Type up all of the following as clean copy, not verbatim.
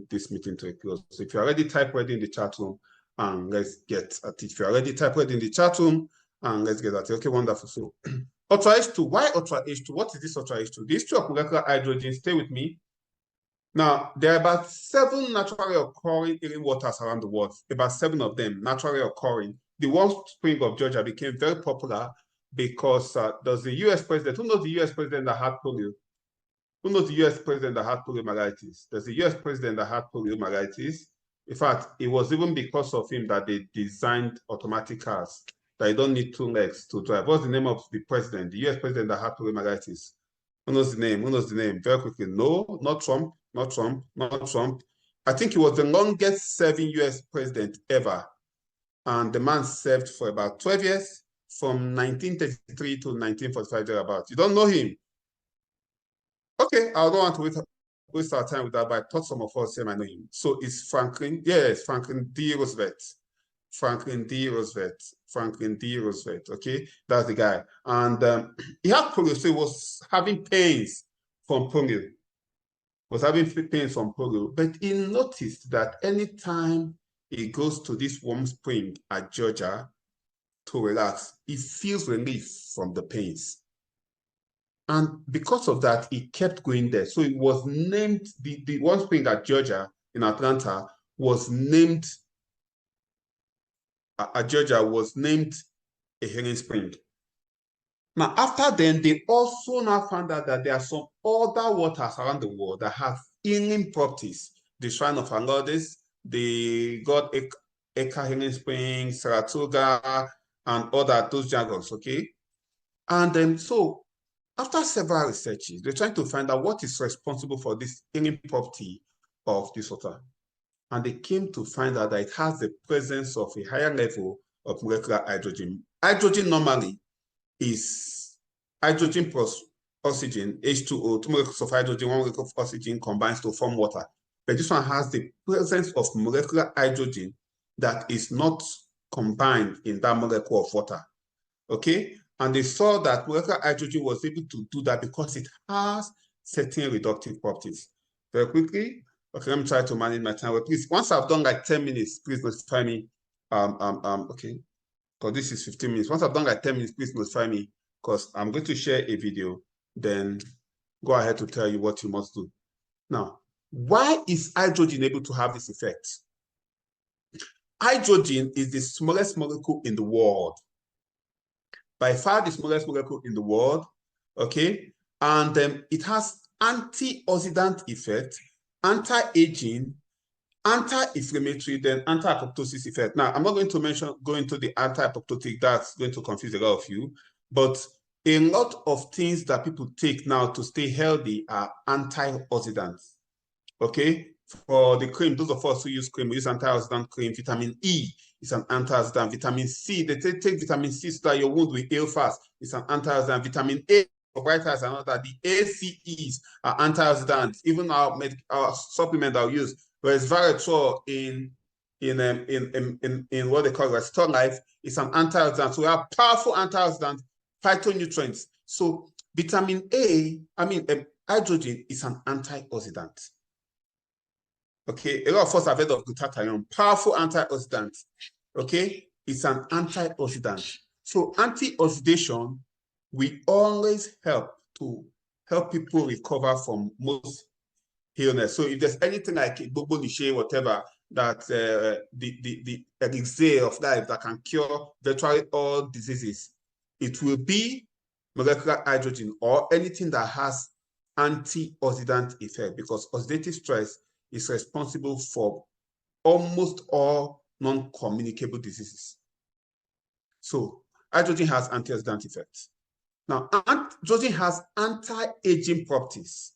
bring this meeting to a close. So if you're already, type ready in the chat room and let's get at it. If you're already, type ready in the chat room and let's get at it. Okay, wonderful. So Ultra H2, why Ultra H2? What is this Ultra H2? The history of molecular hydrogen, stay with me. Now, there are about 7 naturally occurring healing waters around the world, about 7 of them naturally occurring. The Warm Spring of Georgia became very popular because there's the US president. Who knows the US president that had polio? Who knows the US president that had poliomyelitis? There's a US president that had poliomyelitis. In fact, it was even because of him that they designed automatic cars, that you don't need 2 legs to drive. What's the name of the president, the US president that had poliomyelitis? Who knows the name? Who knows the name? Very quickly. No, not Trump, not Trump, not Trump. I think he was the longest serving US president ever. And the man served for about 12 years, from 1933 to 1945, thereabouts. You don't know him? Okay, I don't want to waste our time with that, but I thought some of us here might know him. So it's Franklin, yes, Franklin D. Roosevelt. Franklin D. Roosevelt. Franklin D. Roosevelt, okay? That's the guy. And he had polio, so he was having pains from polio. But he noticed that anytime he goes to this warm spring at Georgia to relax, he feels relief from the pains. And because of that, he kept going there. So it was named, the warm spring at Georgia in Atlanta was named, a healing spring. Now, after then, they also now found out that there are some other waters around the world that have healing properties. The Shrine of Lourdes, the God Eka Healing Spring, Saratoga, and other those jargons, okay? And then, so after several researches, they're trying to find out what is responsible for this healing property of this water. And they came to find out that it has the presence of a higher level of molecular hydrogen. Hydrogen normally is hydrogen plus oxygen, H2O, 2 molecules of hydrogen, 1 molecule of oxygen combines to form water. But this one has the presence of molecular hydrogen that is not combined in that molecule of water, okay? And they saw that molecular hydrogen was able to do that because it has certain reductive properties. Very quickly, okay, let me try to manage my time. Well, please, once I've done like 10 minutes, please notify me. Okay, because this is 15 minutes. Once I've done like 10 minutes, please notify me, because I'm going to share a video, then go ahead to tell you what you must do. Now, why is hydrogen able to have this effect? Hydrogen is the smallest molecule in the world. By far the smallest molecule in the world, okay? And it has antioxidant effect, anti-aging, anti-inflammatory, then anti-apoptosis effect. Now, I'm not going to go into the anti-apoptotic, that's going to confuse a lot of you, but a lot of things that people take now to stay healthy are antioxidants, okay? For the cream, those of us who use cream, we use antioxidant cream. Vitamin E is an antioxidant. Vitamin C, they take vitamin C so that your wound will heal fast. It's an antioxidant. Vitamin A for bright eyes and all that. The ACEs are antioxidants. Even our supplement I'll use, whereas resveratrol in what they call Restore Life, is an antioxidant. So we have powerful antioxidants, phytonutrients. So vitamin A, hydrogen is an antioxidant. Okay, a lot of us have heard of glutathione, powerful antioxidant. Okay, it's an antioxidant. So antioxidation will always help people recover from most illness. So if there's anything like Bobo Niche, whatever, that the elixir of life that can cure virtually all diseases, it will be molecular hydrogen or anything that has antioxidant effect, because oxidative stress is responsible for almost all non-communicable diseases. So hydrogen has antioxidant effects. Now, hydrogen has anti-aging properties.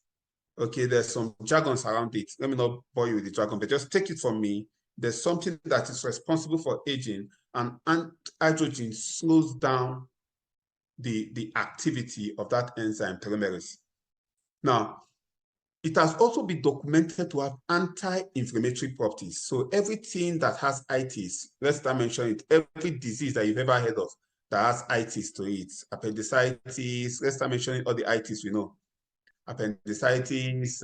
Okay, there's some jargons around it. Let me not bore you with the jargon, but just take it from me. There's something that is responsible for aging, and hydrogen slows down the activity of that enzyme telomerase. Now, it has also been documented to have anti-inflammatory properties. So everything that has itis, let's start mentioning it, every disease that you've ever heard of that has itis to it, appendicitis, let's start mentioning all the itis we know. appendicitis,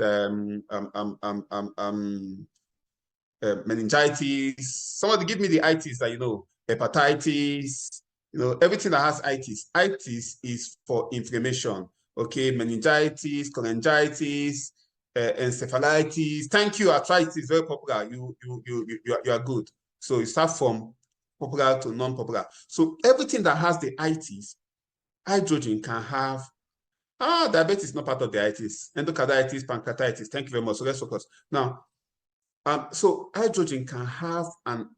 meningitis. Somebody give me the itis that you know, hepatitis, you know, everything that has itis. Itis is for inflammation. Okay, meningitis, cholangitis, encephalitis. Thank you. Arthritis is very popular. You are good. So you start from popular to non-popular. So everything that has the itis, hydrogen can have. Diabetes is not part of the itis. Endocarditis, pancreatitis. Thank you very much. So let's focus now. So hydrogen can have an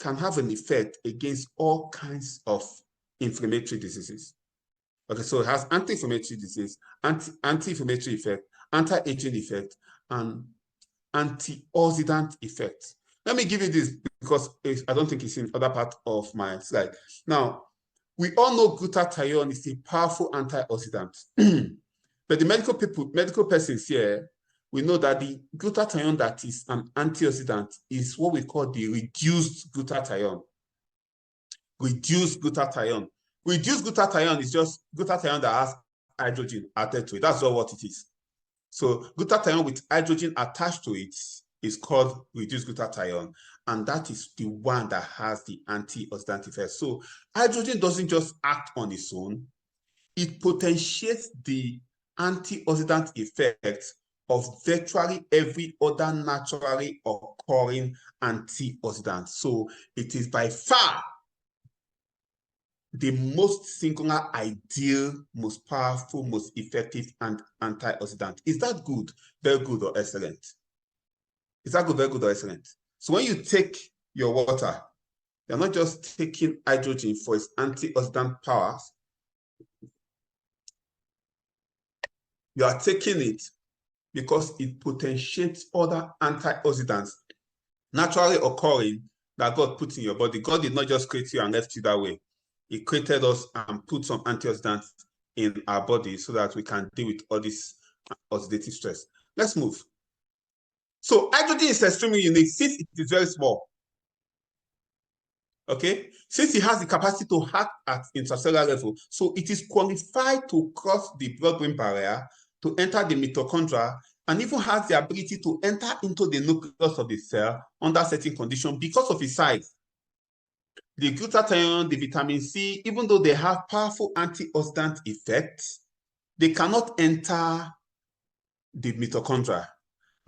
effect against all kinds of inflammatory diseases. Okay, so it has anti-inflammatory disease, anti-inflammatory effect, anti-aging effect, and antioxidant effect. Let me give you this because I don't think it's in other part of my slide. Now, we all know glutathione is a powerful antioxidant. But the medical persons here, we know that the glutathione that is an antioxidant is what we call the reduced glutathione. Reduced glutathione. Reduced glutathione is just glutathione that has hydrogen added to it. That's all what it is. So glutathione with hydrogen attached to it is called reduced glutathione. And that is the one that has the antioxidant effect. So hydrogen doesn't just act on its own. It potentiates the antioxidant effect of virtually every other naturally occurring antioxidant. So it is by far the most singular, ideal, most powerful, most effective antioxidant. Is that good, very good, or excellent? Is that good, very good, or excellent? So when you take your water, you're not just taking hydrogen for its antioxidant powers. You are taking it because it potentiates other antioxidants naturally occurring that God put in your body. God did not just create you and left you that way. He created us and put some antioxidants in our body so that we can deal with all this oxidative stress. Let's move. So hydrogen is extremely unique since it is very small. Okay, since it has the capacity to act at intracellular level, so it is qualified to cross the blood-brain barrier, to enter the mitochondria, and even has the ability to enter into the nucleus of the cell under certain conditions because of its size. The glutathione, the vitamin C, even though they have powerful antioxidant effects, they cannot enter the mitochondria.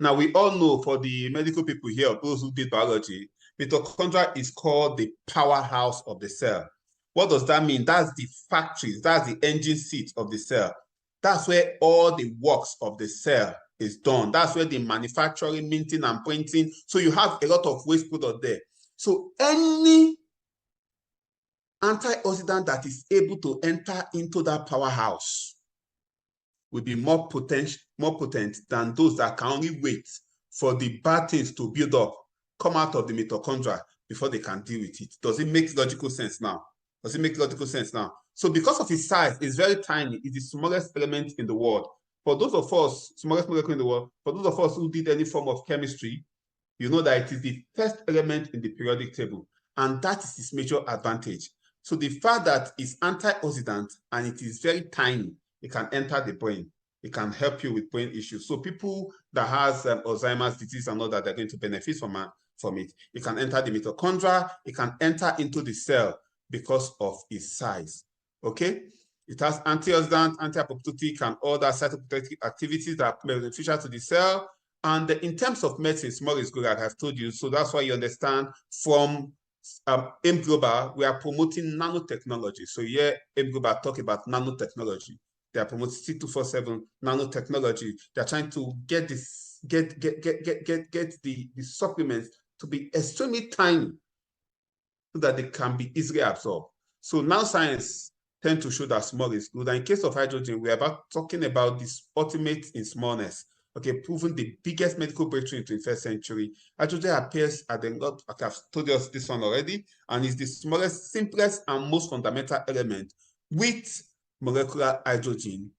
Now, we all know, for the medical people here, those who did biology, mitochondria is called the powerhouse of the cell. What does that mean? That's the factories, that's the engine seat of the cell. That's where all the works of the cell is done. That's where the manufacturing, minting, and printing. So you have a lot of waste product there. So any antioxidant that is able to enter into that powerhouse will be more potent than those that can only wait for the bad things to build up, come out of the mitochondria before they can deal with it. Does it make logical sense now? Does it make logical sense now? So because of its size, it's very tiny. It's the smallest element in the world. For those of us, smallest molecule in the world, for those of us who did any form of chemistry, you know that it is the first element in the periodic table. And that is its major advantage. So the fact that it's antioxidant and it is very tiny, it can enter the brain. It can help you with brain issues. So people that has Alzheimer's disease and all that, they're going to benefit from it. It can enter the mitochondria. It can enter into the cell because of its size. Okay? It has antioxidant, anti-apoptotic, and other cytoprotective activities that are beneficial to the cell. And in terms of medicine, small is good, like I've told you. So that's why you understand from AIM Global, we are promoting nanotechnology. So here, AIM Global talk about nanotechnology. They are promoting C247 nanotechnology. They're trying to get this, get the supplements to be extremely tiny so that they can be easily absorbed. So now science tend to show that small is good. And in case of hydrogen, we're talking about this ultimate in smallness. Okay, proven the biggest medical breakthrough in the 21st century. Hydrogen appears at the lot, like I've told us this one already, and is the smallest, simplest, and most fundamental element with molecular hydrogen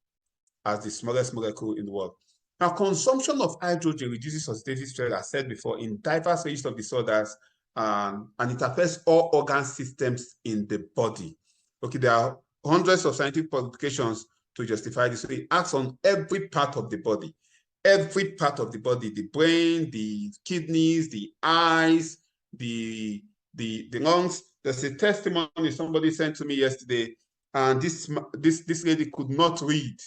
as the smallest molecule in the world. Now, consumption of hydrogen reduces oxidative stress, as I said before, in diverse ranges of disorders, and it affects all organ systems in the body. Okay, there are hundreds of scientific publications to justify this. So it acts on every part of the body. Every part of the body, the brain, the kidneys, the eyes, the lungs. There's a testimony somebody sent to me yesterday, and this lady could not read.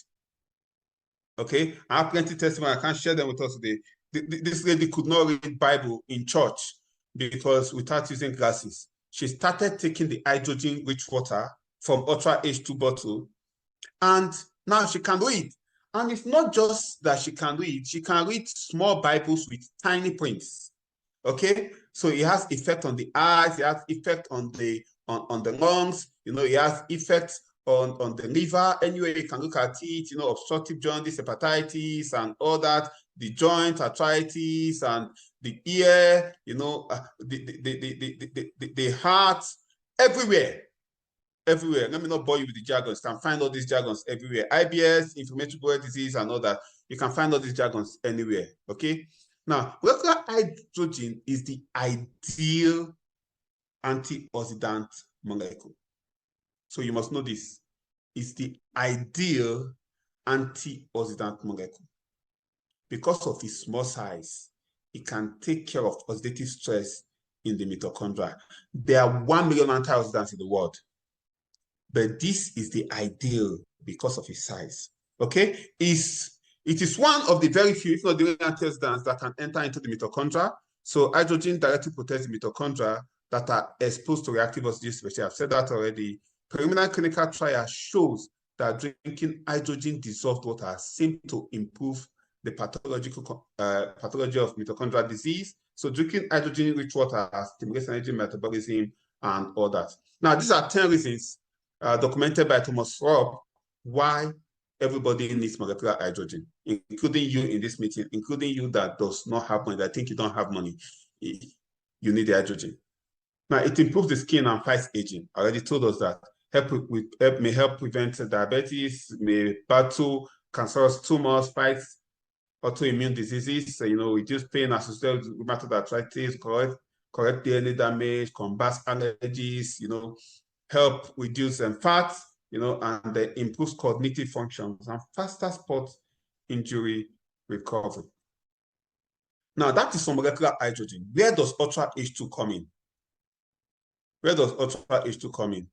Okay, I have plenty of testimony. I can't share them with us today. This lady could not read Bible in church because without using glasses. She started taking the hydrogen-rich water from Ultra H2 bottle, and now she can read. And it's not just that she can read small Bibles with tiny prints. Okay, so it has effect on the eyes, it has effect on the lungs, you know, it has effect on the liver. Anyway, you can look at it, you know, obstructive jaundice, hepatitis, and all that, the joint arthritis, and the ear, you know, the heart, everywhere. Everywhere. Let me not bore you with the jargons. You can find all these jargons everywhere. IBS, inflammatory bowel disease, and all that. You can find all these jargons anywhere. Okay. Now, molecular hydrogen is the ideal antioxidant molecule. So you must know this. It's the ideal antioxidant molecule. Because of its small size, it can take care of oxidative stress in the mitochondria. There are 1 million antioxidants in the world, but this is the ideal because of its size. Okay, it is one of the very few, if not the only antioxidants that can enter into the mitochondria. So hydrogen directly protects the mitochondria that are exposed to reactive oxygen species. I've said that already. Preliminary clinical trial shows that drinking hydrogen dissolved water seems to improve the pathology of mitochondrial disease. So drinking hydrogen-rich water stimulates energy metabolism and all that. Now, these are 10 reasons documented by Thomas Robb why everybody needs molecular hydrogen, including you in this meeting, including you that does not have money, that think you don't have money. You need the hydrogen. Now, it improves the skin and fights aging. I already told us that. May help prevent diabetes, may battle cancerous tumors, fight autoimmune diseases, you know, reduce pain associated with rheumatoid arthritis, correct DNA damage, combat allergies, you know, help reduce fat, you know, and improves cognitive functions and faster spot injury recovery. Now, that is for molecular hydrogen. Where does Ultra H2 come in? Where does Ultra H2 come in?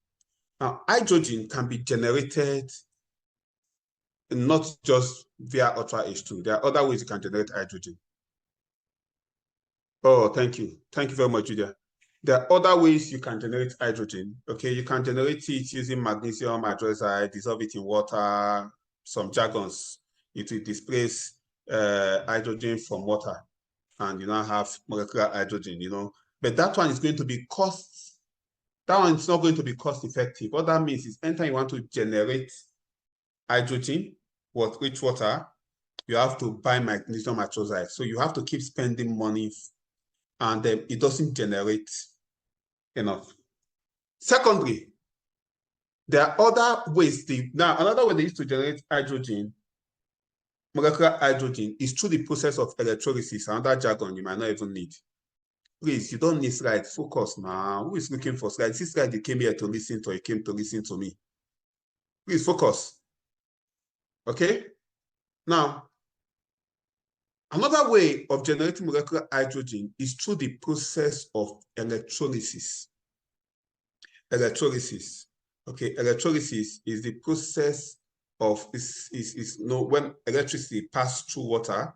Now, hydrogen can be generated not just via Ultra H2. There are other ways you can generate hydrogen. Oh, thank you. Thank you very much, Julia. There are other ways you can generate hydrogen. Okay, you can generate it using magnesium hydroxide, dissolve it in water, some jargons. It will displace hydrogen from water, and you now have molecular hydrogen, you know. But that one is going to be that one is not going to be cost effective. What that means is anytime you want to generate hydrogen with rich water, you have to buy magnesium hydroxide. So you have to keep spending money, and it doesn't generate enough. Secondly, there are other ways. Now, another way they used to generate hydrogen, molecular hydrogen, is through the process of electrolysis. Another jargon you might not even need. Please, you don't need slides. Focus now. Who is looking for slides? This slide you came here to listen to, you came to listen to me. Please focus. Okay? Now, another way of generating molecular hydrogen is through the process of electrolysis. Electrolysis. Okay, electrolysis is the process of when electricity passes through water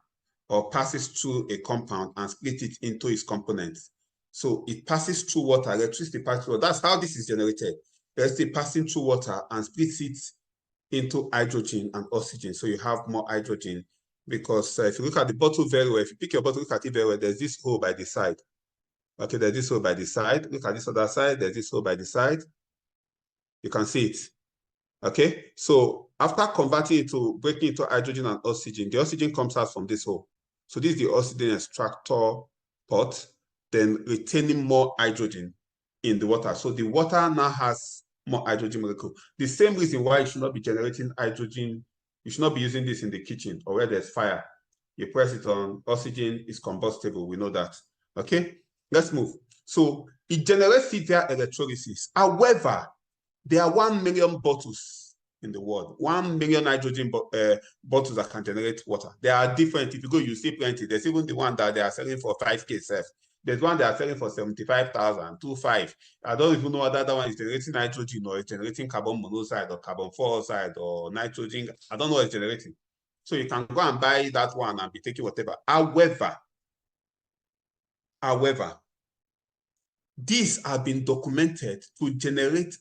or passes through a compound and split it into its components. So it passes through water, electricity passes through water. That's how this is generated. Electricity passing through water and splits it into hydrogen and oxygen. So you have more hydrogen because if you look at the bottle very well, if you pick your bottle, look at it very well, there's this hole by the side. Okay, there's this hole by the side. Look at this other side, there's this hole by the side. You can see it. Okay, so after converting it to breaking into hydrogen and oxygen, the oxygen comes out from this hole. So this is the oxygen extractor pot, then retaining more hydrogen in the water. So the water now has more hydrogen molecule. The same reason why you should not be generating hydrogen, you should not be using this in the kitchen or where there's fire. You press it on, oxygen is combustible, we know that. Okay, let's move. So it generates it via electrolysis. However, there are 1 million bottles in the world. 1 million nitrogen bottles that can generate water. They are different. If you go, you see plenty. There's even the one that they are selling for 5K. There's one they are selling for 75,000, 25. I don't even know whether that one is generating nitrogen or it's generating carbon monoxide or carbon dioxide or nitrogen. I don't know what it's generating. So you can go and buy that one and be taking whatever. However, these have been documented to generate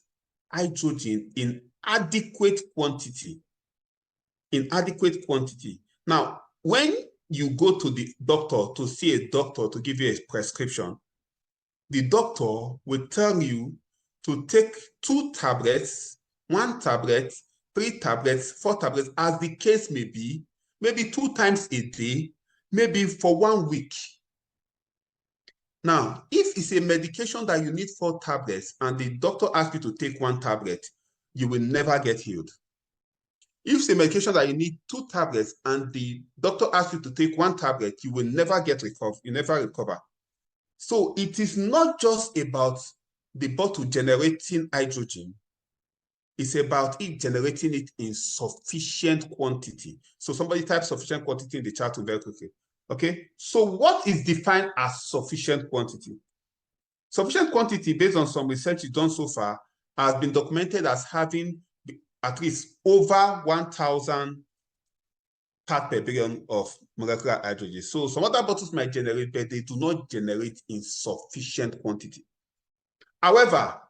hydrogen in adequate quantity. Now, when you go to the doctor to see a doctor to give you a prescription, the doctor will tell you to take 2 tablets, 1 tablet, 3 tablets, 4 tablets, as the case may be, maybe 2 times a day, maybe for 1 week. Now, if it's a medication that you need 4 tablets and the doctor asks you to take 1 tablet, you will never get healed. If it's a medication that you need 2 tablets and the doctor asks you to take 1 tablet, you will never recover. So it is not just about the bottle generating hydrogen. It's about it generating it in sufficient quantity. So somebody type sufficient quantity in the chat room very quickly. Okay, so what is defined as sufficient quantity? Sufficient quantity, based on some research done so far, has been documented as having at least over 1,000 parts per billion of molecular hydrogen. So some other bottles might generate, but they do not generate in sufficient quantity. However,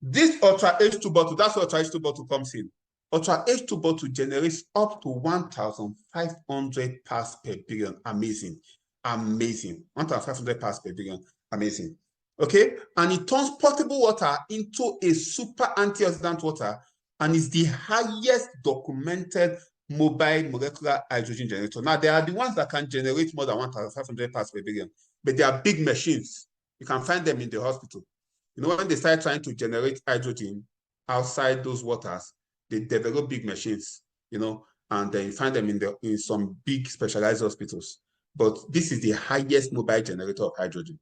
this Ultra H2 bottle, that's where Ultra H2 bottle comes in. Ultra H2 bottle generates up to 1,500 parts per billion. Amazing. 1,500 parts per billion. Amazing. Okay, and it turns potable water into a super antioxidant water and is the highest documented mobile molecular hydrogen generator. Now, there are the ones that can generate more than 1,500 parts per billion, but they are big machines. You can find them in the hospital. You know, when they start trying to generate hydrogen outside those waters, they develop big machines, you know, and then you find them in some big specialized hospitals. But this is the highest mobile generator of hydrogen,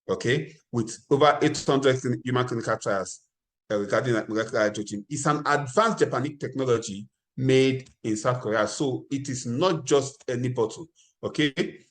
okay, with over 800 human clinical trials regarding molecular hydrogen. It's an advanced Japanese technology made in South Korea. So it is not just any bottle, okay?